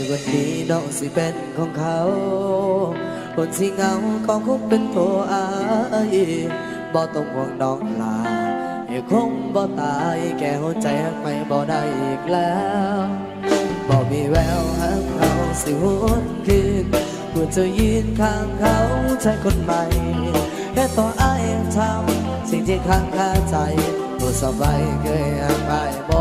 วันนี้น้องสิเป็นของเขาคนที่เหงาก็คงเป็นตัวอายบ่ต้องห่วงน้องลาคงบ่ตายแก่หัวใจหักไม่บ่ได้อีกแล้วบ่มีแววหักเขาสิหวนคืนกูจะยืนข้างเขาใจคนใหม่แค่ตัวอายทำสิ่งที่ค้างคาใจกูสบายเคยหักอายบ่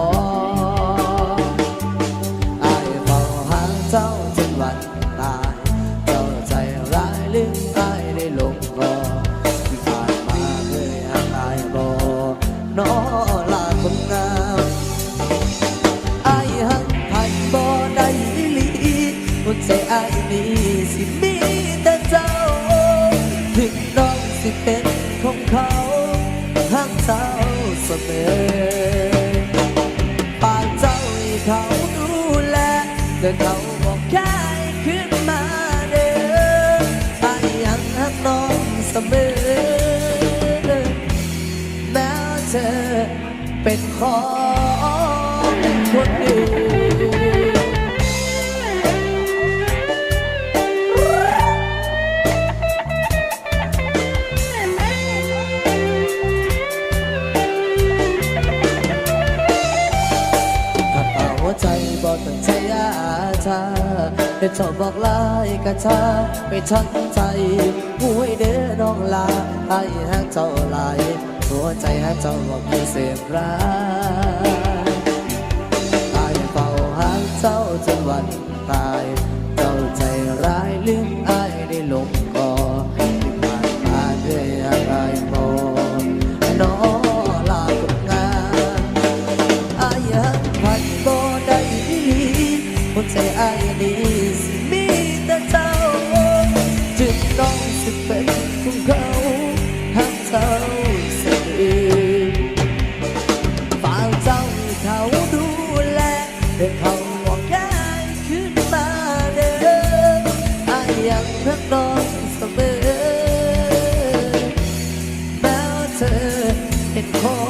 อายเฝ้าหาเจ้าจนวันตายเจ้าใจร้ายลืมอายได้ลงคอที่ผ่านมาเคยหักอายบ่น้อลาคนงามอายหักไผบ่ได้อีหลีหัวใจอายนี้สิมีแต่เจ้าถึงน้องสิเป็นของเขาหักเจ้าเสมอปากเจ้าให้เขาดูแลแต่เขาบอกแค่ขึ้นมาเด้ออายยังหักน้องเสมอแม้เธอเป็นของคนอื่นถ้าเป่าหัวใจบอกตั้งใจอาชาเดี๋ยวชอบบอกลายกระชาไปทั้งใจห่วยเด้อน้องลาไอ้หักเจ้าลายหัวใจหักเจ้าบอกมีเสียร้ายไอ้เฝ้าหาเจ้าจนวันตายเจ้าใจร้ายลืมไอ้ได้ลงคอที่ผ่านมาด้วยอะไรโมน้อลาคนงานไอ้หักพันบ่ได้ดีหัวใจไอ้นี้สิมีแต่เจ้าจึงน้องสิเป็นของเขาหักเจ้าเสมอฝากเจ้าให้เขาดูแลให้เขาห่วงใยขึ้นมาเด้อไอ้ยังรักน้องเสมอแม้เธอเป็นขอ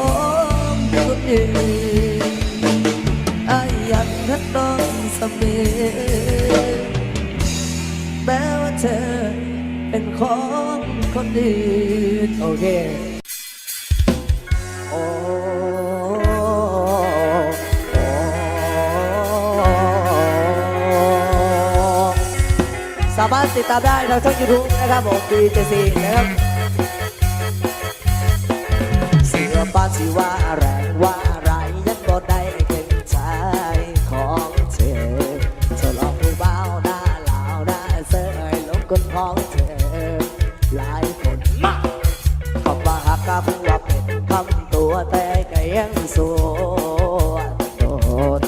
งคนอื่นไอ้ยังรักน้องเสมอแม้ว่าเธอเป็นของคนอื่นโอเคโอ้สามารถติดตามได้ทางช่อง YouTube นะครับผมดีเจซีนะครับเสื้อผ้าสีว่าแรงว่าไรยังบ่ได้เก่งใจของเธอเธอลองดูเบาหน้าเหล่าหน้าเสื้อให้ลงคนของเธอหลายคนมาคำว่าหักกับว่าเป็นคำตัวแต่ก็ยังสวนโดน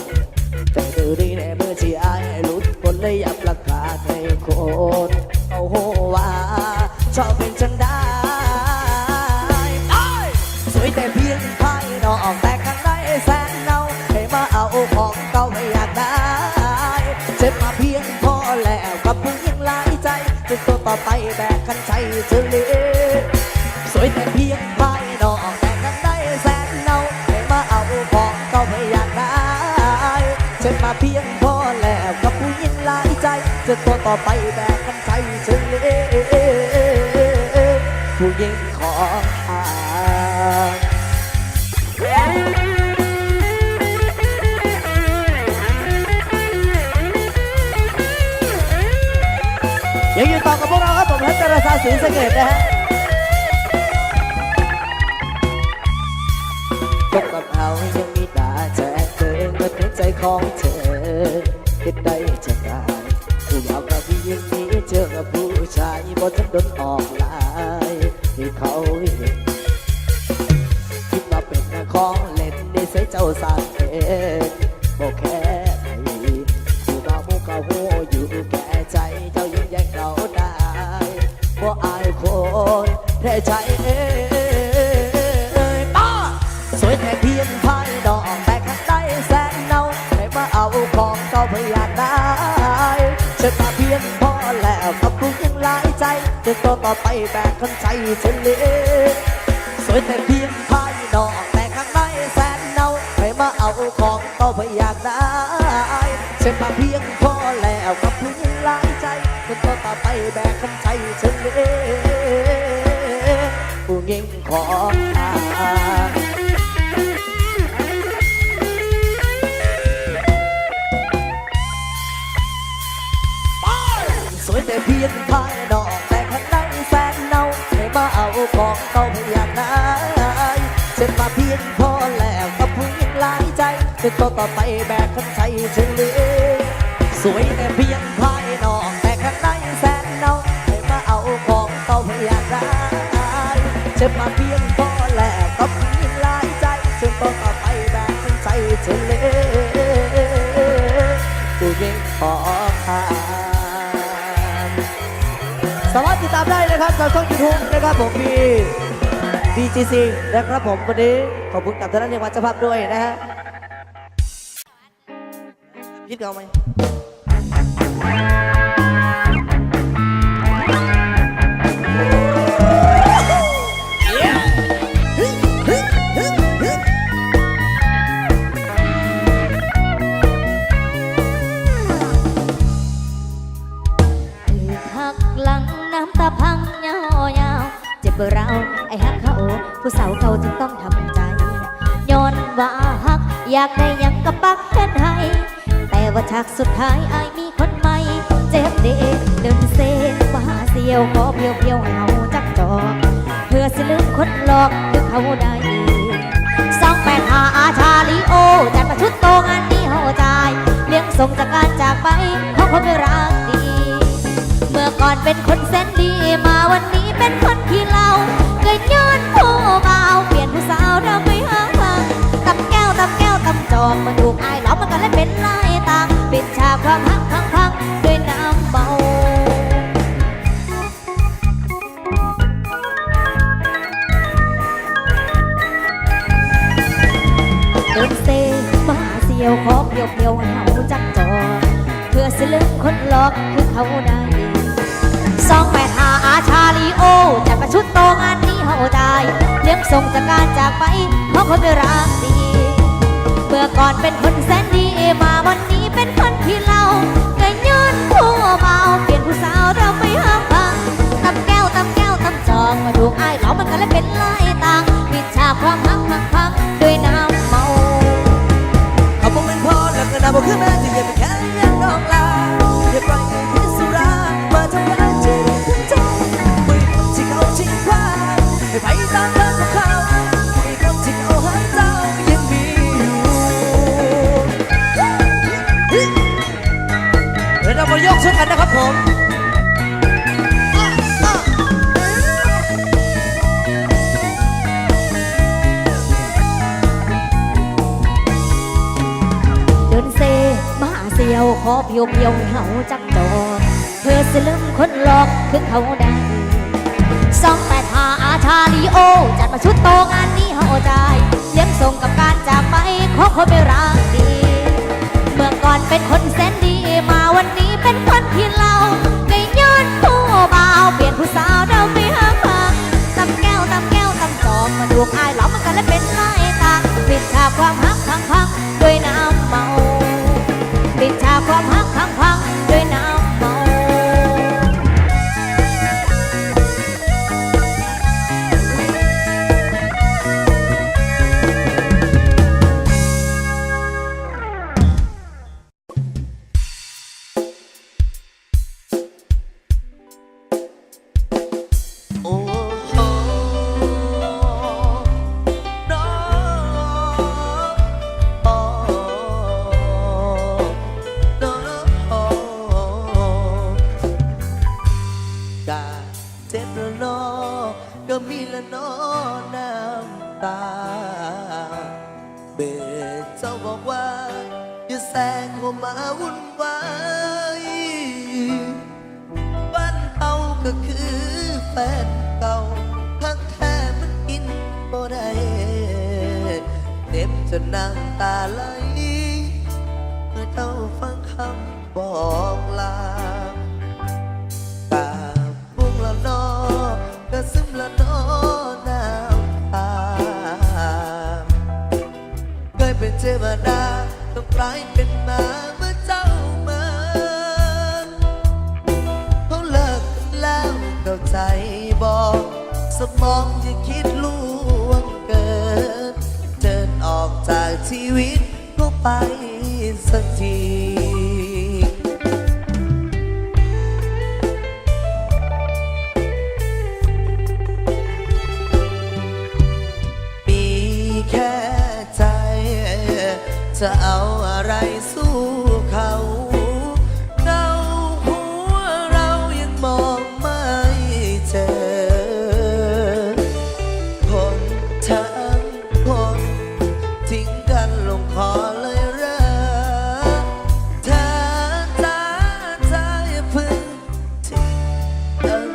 แต่ดูดีในมือที่อายหลุดคนเลยอยากประกาศให้คนโอ้โหว่าชอบเป็นจังได้สวยแต่เพียงภายนอกแต่ข้างในแสนเน่าให้มาเอาของเก่าไม่อยากได้เจ็บมาเพียงพอแล้วกับผู้หญิงหลายใจจนตัวต่อไปแบกกันใจเธอเลยสวยแต่เพียงภายนอกแต่ข้างในแสนเน่าให้มาเอาของเก่าไม่อยากได้เจ็บมาเพียงพอแล้วกับผู้หญิงหลายใจจนตัวต่อไปแบกกันใจเธอเลยผู้หญิงขอยังอยู่ต่อกับพวกเราครับผมฮัตตราซาสีสะเกดนะฮะพบกับเรายังมีตาแจกเธอเมื่อเป็นใจของเธอคิดได้จะได้ผู้บ่าวกับผู้หญิงนี้เจอกับผู้ชายบ่ทันโดนออกลายที่เขาเห็นคิดว่าเป็นของเล่นได้ใส่เจ้าสร้างเองบอกแค่ไหนผู้บ่าวมุกเขาหัวอยู่แก่ใจเจ้ายังแยกเราได้เพราะอายคนแท้ใจสวยแต่เพียงภายนอกแต่ข้างในแสนเน่าให้มาเอาของเก่าไม่อยากได้ฉันมาเพียงพอแล้วกับผู้หญิงหลายใจจนตัวต่อไปแบกกันใจเฉลี่ยสวยแต่เพียงภายนอกแต่ข้างในแสนเน่าให้มาเอาของเก่าไม่อยากได้ฉันมาเพียงพอแล้ว แล้วกับผู้หญิงหลายใจจนตัวต่อไปแบกคำใจเฉลยผู้หญิงของสวยแต่เพียงภายนอกแต่ข้างในแสนเนาให้มาเอาของเก่าพยานนายเช่นมาเพียงพอแล้วกับผู้หญิงหลายใจจนตัวต่อไปแบกคำใจเฉลยสวยแต่เพียงภายนอกแต่ข้างในแสนเนาให้มาเอาของเก่าพยานนายเช่นมาเพียงพอแล้วกับผู้หญิงหลายใจจนตัวต่อไปแบกคำใจเฉลยผู้หญิงขอทานสามารถติดตามได้นะครับทางช่อง YouTube นะครับผมมี BGC นะครับผมวันนี้ขอบคุณกับท่านในวันเจ้าภาพด้วยนะฮะคิดเอาไหมตาพังยาวเจ็บเราไอ้ฮักเขาผู้สาวเขาจึงต้องทำใจย้อนว่าฮักอยากได้ยังกับปักกันให้แต่ว่าฉากสุดท้ายไอ้มีคนใหม่เจ็บเด็กเดินเซนว่าเสียวขอเพียวเพียวให้เขาจักจอกเพื่อสิลืมคนหลอกดึงเขาได้285อาชาลีโอจัดมาชุดโตงานนี้เขาใจเลี้ยงส่งจากการจากไปเขาคนไม่รักดีเมื่อก่อนเป็นคนแสนดีมาวันนี้เป็นคนขี้เหล้าเกิดย้อนผู้เบาเปลี่ยนผู้สาวเราไปหาฟังตำแก้วตำแก้วตำจอกมาดูไอ้เหล้ามันกันและเป็นลายตาปิดฉากความฮักพังด้วยน้ำเมาเดินเซมาเสียวขอเพียวเพียวให้เขาจักจอเพื่อสิลืมคนหลอกคือเขาได้285อาชาลีโอจัดมาชุดโตงานนี้เขาได้เลี้ยงส่งจากการจากไปเพราะคนไม่รักดีเมื่อก่อนเป็นคนแสนดีมาวันนี้เป็นคนที่เล่าเกยย้อนผู้เบาเปลี่ยนผู้สาวเราไปหาฟังตำแก้วตำแก้วตำจองมาดูไอ้เหล่ามันกันและเป็นลายต่างปิดฉากความฮักพังด้วยน้ำเมาเขาบอกเป็นพ่อแล้วก็น่าบอกขึ้นมาจะอย่าไปแค่ยังน้องลาอย่าปล่อยให้พิสุรามาทำร้ายใจทั้งใจไม่คนที่เขาทิ้งควายให้ไปตามทางของเขาไม่คนที่เขาหาเจ้ายังมีอยู่เดี๋ยวเรามายกช่วยกันนะครับผมเดินเซมาเสียวขอเพียวเพียวให้เขาจักจอเพื่อสิลืมคนหลอกคือเขาได้285อาชาลีโอจัดมาชุดโตงานนี้เขาใจเลี้ยงส่งกับการจากไปของคนไม่รักดีเมื่อก่อนเป็นคนแสนดีมาวันนี้เป็นคนที่เล่าเกยย้อนผู้เบาเปลี่ยนผู้สาวเดาไปหาฟังตำแก้วตำแก้วตำจอกมาดูไอ้เหล่ามันกันและเป็นลายตาปิดฉากความฮักพังด้วยน้ำเมาปิดฉากความฮักพังด้วยน้ำเมาโอ้โหน้องโอ้น้องกาเจ็บแล้วน้อก็มีแล้วน้อน้ำตาเบสเจ้าบอกว่าอย่าแซงเข้ามาวุ่นวายบ้านเฮาก็คือแฟนเก่าทั้งแท้มันกินบ่ได้เจ็บจนน้ำตาไหลเมื่อเจ้าฟังคำบอกลาตาบุ้งละนอก็ซึมละนอน้ำตาเคยเป็นเทวดาต้องกลายเป็นมาเมื่อเจ้ามา มองอย่าคิดล่วงเกินเดินออกจากชีวิตก็ไปสักทีมีแค่ใจจะเอาอะไรสู้เขาเราหัวเรายังมองไม่เจอคนทั้งคนทิ้งกันลงคอเลยเหรอเธอจ้าใจอย่าเพึ่งทิ้งกัน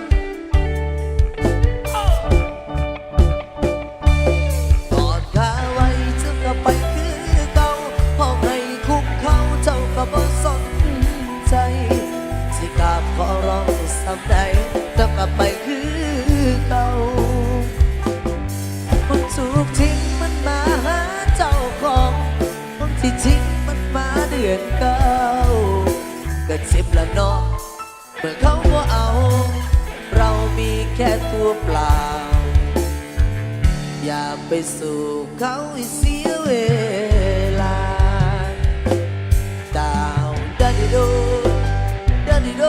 กอดขาไว้เจ้าก็ไปคือเก่าพอให้คุกเขาเจ้าก็บ่สนใจสิกราบขอร้องสำใดเจ้าก็ไปคือเก่าคนถูกทิ้งมันมาหาเจ้าของคนที่ทิ้งมันมาเดือนเก้าก็เจ็บละเนาะเมื่อเขาบ่เอา เรามีแค่ตัวเปล่า อย่าไปสู่เขาให้เสียเวลาดาวดันดิโดดันดิโด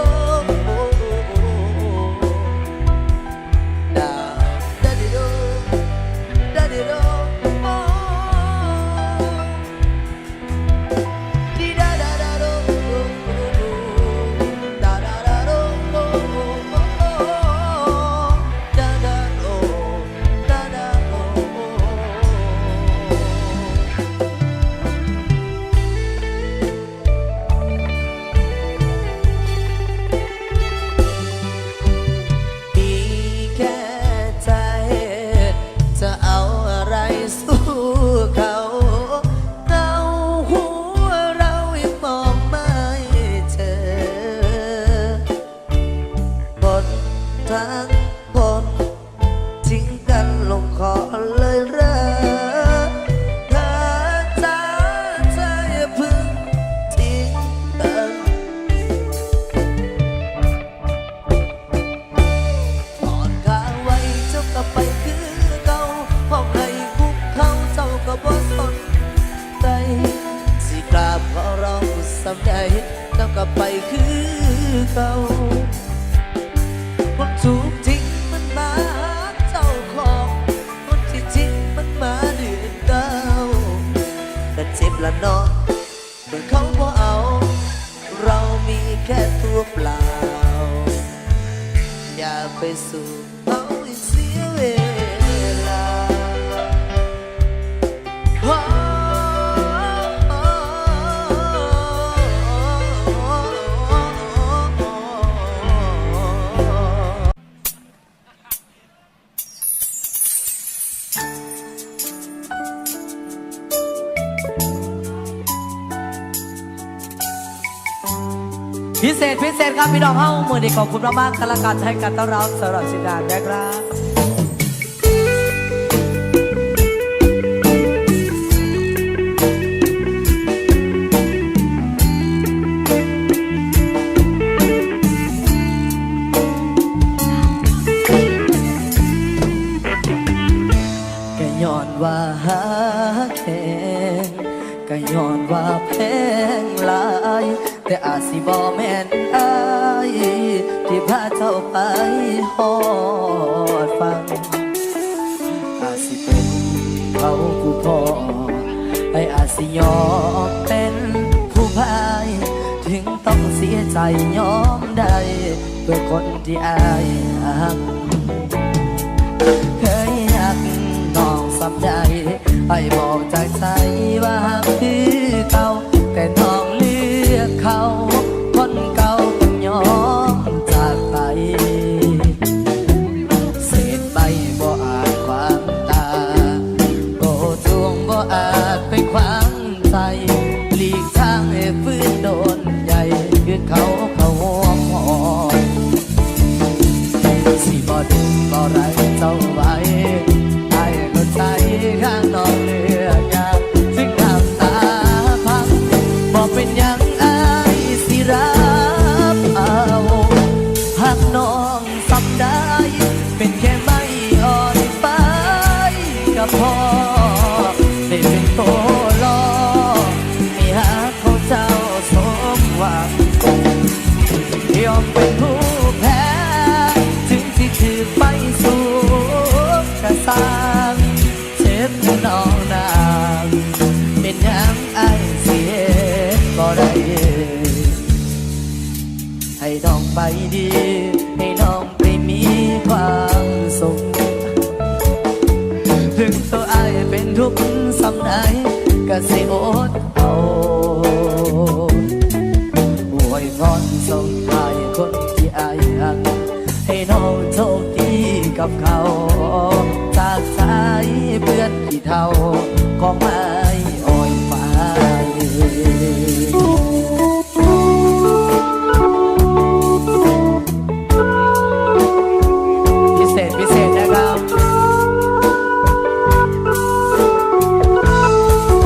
ดาวดันดิโดดันดิโดดีดาดาดาโดดาดาดาโดดาดาโดดาดาโด มีแค่ใจจะเอาอะไรสู้เขาเราหัวเรายังมองไม่เจอคนทั้งคนทิ้งกันลงคอเลยเหรอเธอจ้าใจอย่าเพึ่งทิ้งกัน กอดขาไว้เจ้าก็ไปคือเก่าห้องให้คุกเขาเจ้าก็บ่สนใจสิกราบขอร้องสำใดเจ้าก็ไปคือเก่าคนถูกทิ้งมันมาหาเจ้าของคนที่ทิ้งมันมาเดือนเก้าก็เจ็บละเนาะเมื่อเขาบ่เอา เรามีแค่ตัวเปล่า อย่าไปสู่เขาให้เสียเวลาพิเศษครับพี่น้องเฮ้ามือนี้ขอบคุณมากๆกันละกันให้กันต้อนรับสำหรับสินดานนะครับก็ย้อนว่าหาแค่ก็ย้อนว่าแพงหลายแต่อาจสิบ่แม่นอายที่พาเจ้าไปฮอดฟังอาจสิเป็นเขาผู้พ่อไอ้อาจสิยอมเป็นผู้พายถึงต้องเสียใจยอมได้เพื่อคนที่อายหักเคยหักน้องสำใดไอ้บอกจากใจว่าหักคือเขาแต่น้องเลือกเขาคนเก่าต้องยอมจากไปเศษใบบ่อาจขวางตาโตทวงบ่อาจไปขวางใจหลีกทางให้ฟื้นโดนใหญ่คือเขาหัวหอมสิบ่ดึงบ่ไรเจ้าไว้ไอ้ก็ใจข้างนอกเลือกยากถึงน้ำตาพังบอกเป็นยังไอ้สิรับเอาหากน้องสำได้เป็นแค่ไม่อ่อน ไปดีให้น้องได้มีความสุขถึงตัวอายเป็นทุกข์สำไหนก็สิอดเอาอวยพรส่งให้คนที่อายหักให้น้องโชคดีกับเขาจากสายเพื่อนที่เท่าของไอ้อ่อยฟ้าพิเศษนะครับ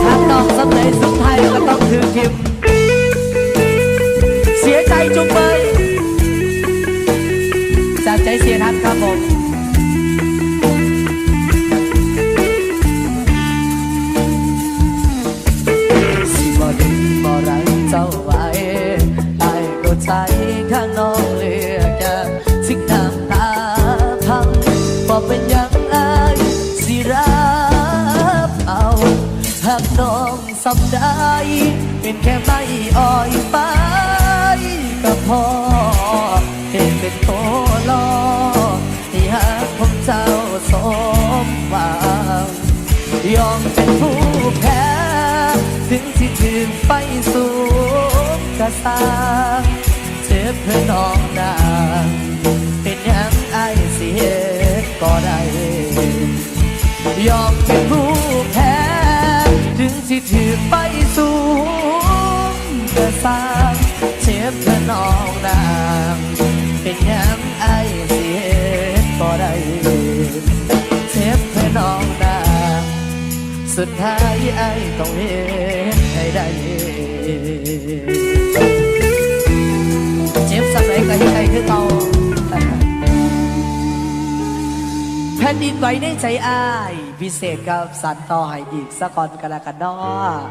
ถ้าน้องสำเร็จสุดท้ายก็ต้องถือทิมเสียใจจุงเบยจากใจเสียทักครับผมสิบ่ดึงบ่รักเจ้าไว้ไอ้ก็ใจข้างน้องเลือกจะสิ่งน้ำตาพังบ่เป็นอย่างไรสิรับเอาหากน้องสำได้เป็นแค่ไม่อ่อยไปก็พอเห็นเป็นโตลอที่หากผมเจ้าสมหวังยอมเป็นผู้แพ้ถึงที่ถึงไปสู่กระสางเจ็บเพื่อน้องนางเป็นอย่างไอ้เสียก็ได้ยอมเป็นผู้แพ้ถึงที่ถึงไปสู่กระสางเจ็บเพื่อน้องนางเป็นอย่างไอ้เสียก็ได้เจ็บเพื่อน้องนางสุดท้ายไอ้ต้องเห็นให้ได้เจ็บสักไหนก็ให้ใจคือเอาแผ่นดินไหวในใจอ้ายพิเศษกับสันต่อให้อีกสักก่อนกันละกันเนาะ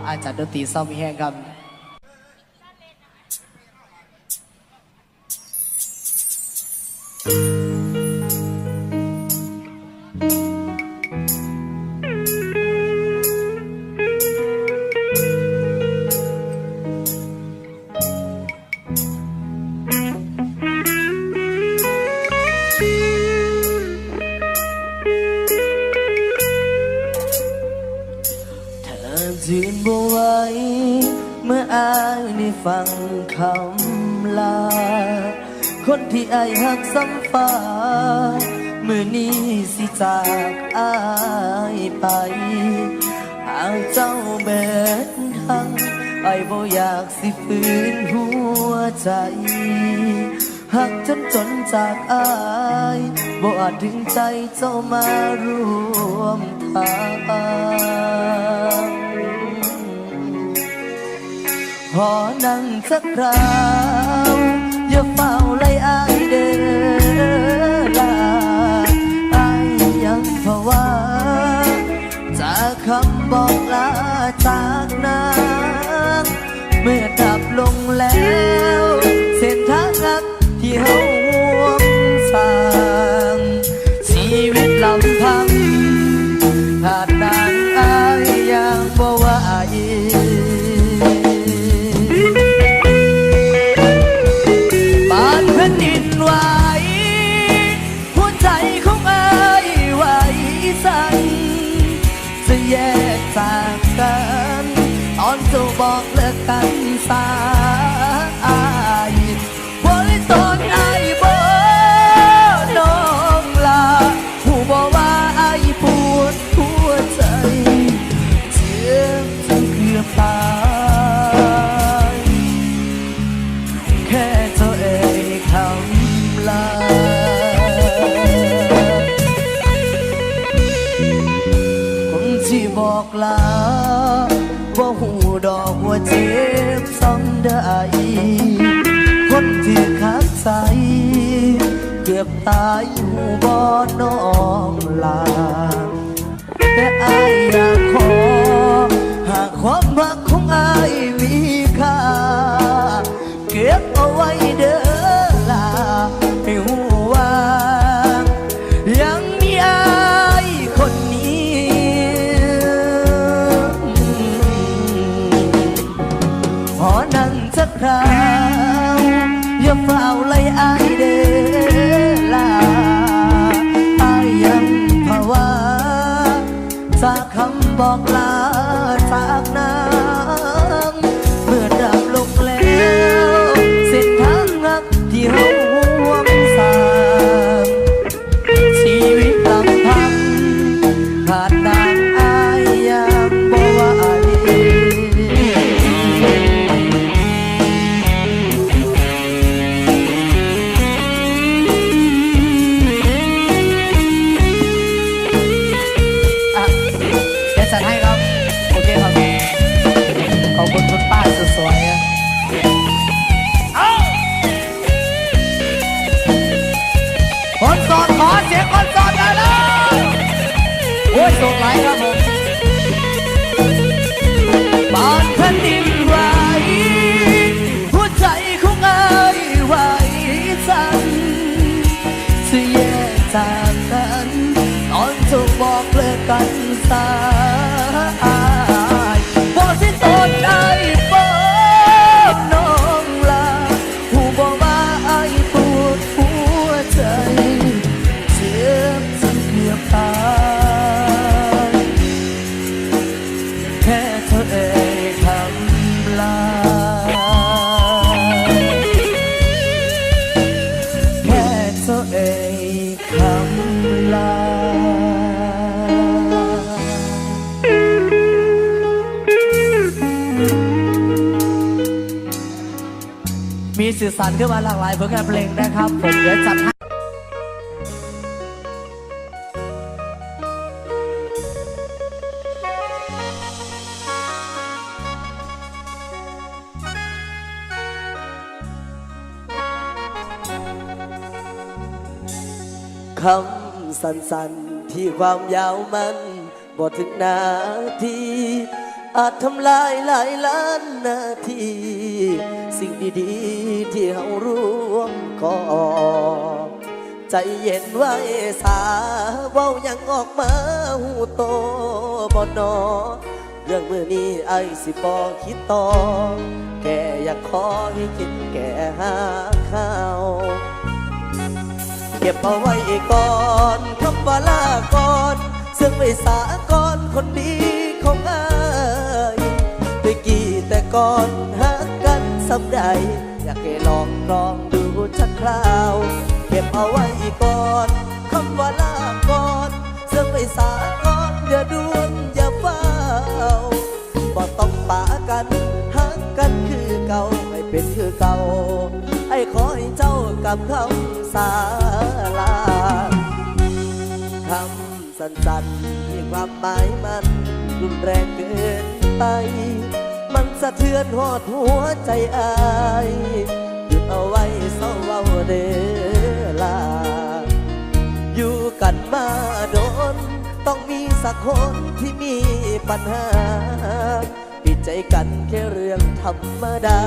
อาจารย์ดนตรีซ้อมมีแห้งครับยืนบ่ไหวเมื่ออายได้ฟังคำลาคนที่อายหักซ้ำฟ้าเมื่อนี้สิจากอายไปหากเจ้าเบ็ดหังอายบ่อยากสิฝืนหัวใจหักจนจากอายบ่อาจถึงใจเจ้ามารวมทางขอนั่งสักคราวอย่าเฝ้าไล่อายเด้อลาอายยังภาวะจากคำบอกลาจากนางเมื่อดับลงแล้วเส้นทางรักที่เฮาห่วงสร้างชีวิตลำพังขาดนางอายยังบ่ไหวแผ่นดินไหวหัวใจของอายไหวสั่นจะแยกจากกันตอนเจ้าบอกเลิกกันสายบ่ได้ตอนอายบ่น้องลาผู้บอกว่าอายปวดหัวใจเจ็บจนเกือบตายแค่เธอเองคำลาคนที่บอกลาบ่หูดอกว่าเจ็บซ้ำได้คนที่คักใสเกือบตายอยู่บ่น้องลาแต่อายอยากขอหากความรักของอายมีค่าเก็บเอาไว้เด้อลาให้หูว่ายังมีอายคนนี้ขอนั่งสักคราวอย่าเฝ้าไล่อาย บอกลาจากนางเมื่อดับลงแล้วเส้นทางรักที่เฮาห่วงสร้างชีวิตลำพังขาดนางอายยังบ่ไหวจัดให้ครับโอเคครับขอบคุณคุณป้าสวยๆคนโสดขอเสียงคนโสดหน่อยนะโอ้ยโสดหลายครับผมบานแผ่นดินไหวหัวใจของอายไหวสั่นจะแยกจากกันตอนเธอบอกเลิกกันสายบอกที่ตนอายบอกน้องลาหูบอกว่าอายปวดหัวใจเจ็บจนเกือบตายแค่เธอเอ่ยคำลาแค่เธอเอ่ยคำลามีสื่อสารขึ้นมาหลากหลายผลงานเพลงนะครับผมเดี๋ยวจัดให้คำสั้นๆที่ความยาวมันบ่ถึงนาทีอาจทำลายหลายล้านนาทีสิ่งดีๆที่เราร่วมก่อใจเย็นไว้สาเว้ายังออกมาหูโตบ่นอเรื่องมื้อนี้ไอ้สิบ่คิดต่อแค่อยากขอให้คิดแก่หาข้าวเก็บเอาไว้ก่อนคำว่าลาก่อนซึ่งไว้สาก่อนคนดีของอายไปกี่แต่ก่อนหักกันสำใดอยากให้ลองดูชักคราวเก็บเอาไว้ก่อนคำว่าลาก่อนซึ่งไว้สาก่อนอย่าด่วนอย่าเฝ้าบ่ต้องปะกันหักกันคือเก่าไม่เป็นคือเก่าไอ้ขอให้เจ้ากับคำสาลาคำสั้นๆที่ความหมายมันรุนแรงเกินไปมันสะเทือนหอดหัวใจอายหยุดเอาไว้เศร้าเว้าเด้อลาอยู่กันมาโดนต้องมีสักคนที่มีปัญหาปิดใจกันแค่เรื่องธรรมดา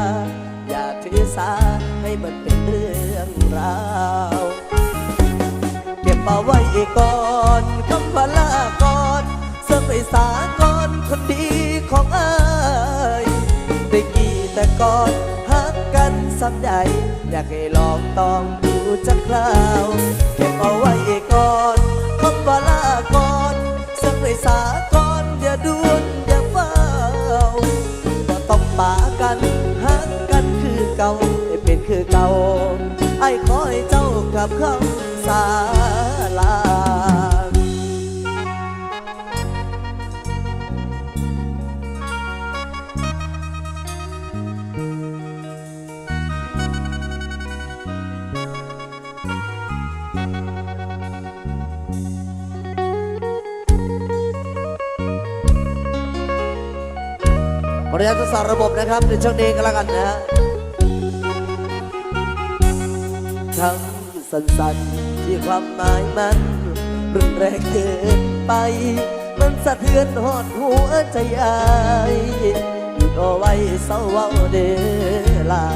อย่าถือสาให้มันเป็นเรื่องราวเก็บเอาไว้ก่อนคำว่าลาก่อนเสื่อมไปสาก่อนคนดีของอายได้กี่แต่ก่อนหักกันซ้ำใดอยากให้ลองต้องดูจักคราวเก็บเอาไว้ก่อนคำว่าลาก่อนเสื่อมไปสาก่อนอย่าด่วนอย่าเฝ้าก็ต้องปะกันหักกันคือเก่าให้เป็นคือเก่าไอ้ขอให้เจ้ากับคำสาลาขออนุญาตทดสอบระบบนะครับในช่วงนี้ก็แล้วกันนะฮะคำสั้นๆที่ความหมายมันรุนแรงเกินไปมันสะเทือนหอดหัวใจอายหยุดเอาไว้เศร้าเว้าเด้อลา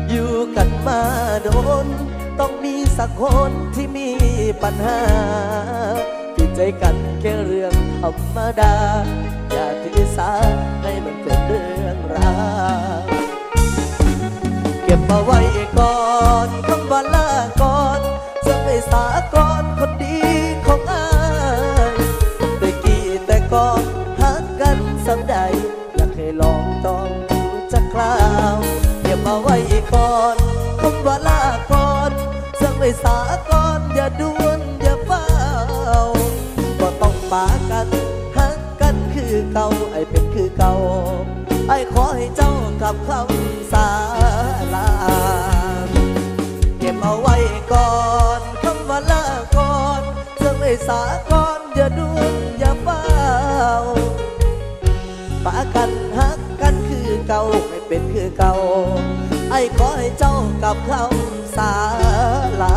อยู่กันมาโดนต้องมีสักคนที่มีปัญหาปิดใจกันแค่เรื่องธรรมดาอย่าถือสาให้มันเป็นเรื่องราวเก็บมาไว้ก่อนคำว่าลาก่อนจะไปสาก่อนคนดีของอายได้กี่แต่ กันฮักกันคือเก่าไอ้เป็นคือเก่าไอ้ขอให้เจ้ากับคำสาลาเก็บเอาไว้ก่อนคำว่าลาก่อนเรื่องไม่สาก่อนอย่าด่วนอย่าเฝ้าปากันฮักกันคือเก่าให้เป็นคือเก่าไอ้ขอให้เจ้ากับคำสาลา